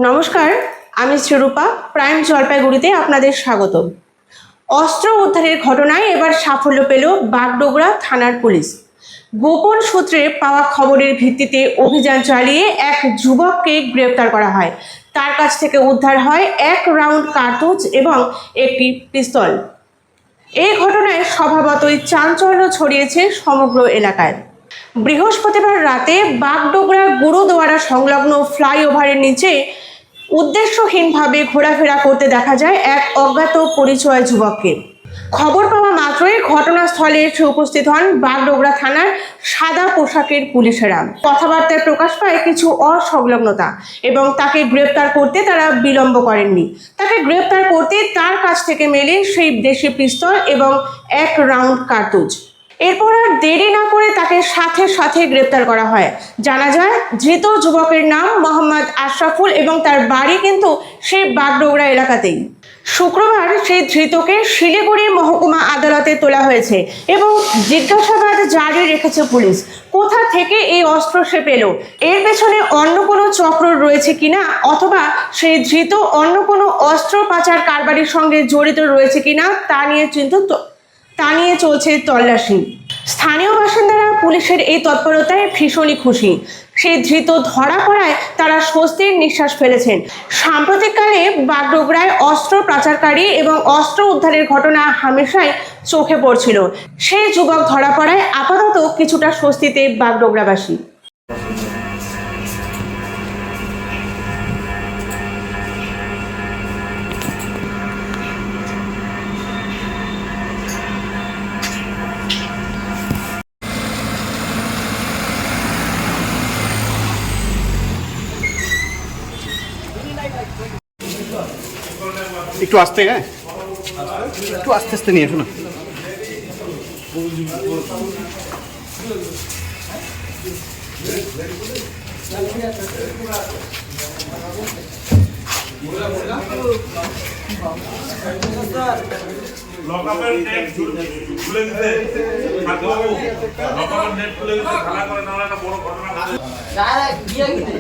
নমস্কার, আমি শ্রীরূপা। প্রাইম জলপাইগুড়িতে আপনাদের স্বাগত। অস্ত্র উদ্ধারের ঘটনায় এবার সাফল্য পেল বাগডোগরা থানার পুলিশ। গোপন সূত্রে পাওয়া খবরের ভিত্তিতে অভিযান চালিয়ে এক যুবককে গ্রেপ্তার করা হয়। তার কাছ থেকে উদ্ধার হয় 1 রাউন্ড কার্তুজ এবং একটি পিস্তল। এই ঘটনায় স্বভাবতই চাঞ্চল্য ছড়িয়েছে সমগ্র এলাকায়। বৃহস্পতিবার রাতে বাগডোগরা গুরুদুয়ারা সংলগ্ন ফ্লাইওভারের নিচে উদ্দেশ্যহীনভাবে ঘোরাফেরা করতে দেখা যায় এক অজ্ঞাত পরিচয় যুবককে। খবর পাওয়া মাত্রই ঘটনাস্থলে এসে উপস্থিত হন বাগডোগরা থানার সাদা পোশাকের পুলিশেরা। কথাবার্তায় প্রকাশ পায় কিছু অসংলগ্নতা এবং তাকে গ্রেপ্তার করতে তারা বিলম্ব করেননি। তাকে গ্রেপ্তার করতে তার কাছ থেকে মেলে সেই দেশি পিস্তল এবং 1 রাউন্ড কার্তুজ। এরপর আর দেরি না করে তাকে সাথে সাথে গ্রেপ্তার করা হয়। জানা যায় ধৃত যুবকের নাম মোহাম্মদ আশরাফুল এবং তার বাড়ি কিন্তু সেই বাগডোগরা এলাকাতেই। শুক্রবার সেই ধৃতকে শিলিগুড়ি মহকুমা আদালতে তোলা হয়েছে এবং জিজ্ঞাসাবাদ জারি রেখেছে পুলিশ। কোথা থেকে এই অস্ত্র সে পেল, এর পেছনে অন্য কোনো চক্র রয়েছে কিনা, অথবা সেই ধৃত অন্য কোনো অস্ত্র পাচার কারবারির সঙ্গে জড়িত রয়েছে কিনা তা নিয়ে চলছে তল্লাশি। স্থানীয় বাসিন্দারা পুলিশের এই তৎপরতায় ভীষণই খুশি। সেই ধৃত ধরা পড়ায় তারা স্বস্তির নিঃশ্বাস ফেলেছেন। সাম্প্রতিককালে বাগডোগরায় অস্ত্র পাচারকারী এবং অস্ত্র উদ্ধারের ঘটনা হামেশাই চোখে পড়ছিল। সেই যুবক ধরা পড়ায় আপাতত কিছুটা স্বস্তিতে বাগডোগরাবাসী। একটু আস্তে, হ্যাঁ একটু আস্তে আস্তে নিয়ে শোনো। লকআপের নেট খুলে দিতে বাবু, লকআপের নেট খুলে দিতে খেলা করে না একটা বড় ঘটনা ঘটে। যারা গিয়া কিনে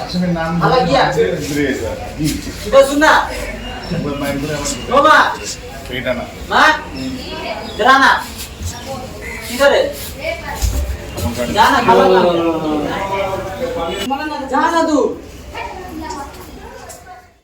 আসলে নাম ভালো গিয়া ব্রেজা এটা শুননা ওই মাইন্ড করে আমার বাবা এটা না মা জানা কি করে জানা ভালো জানা তুই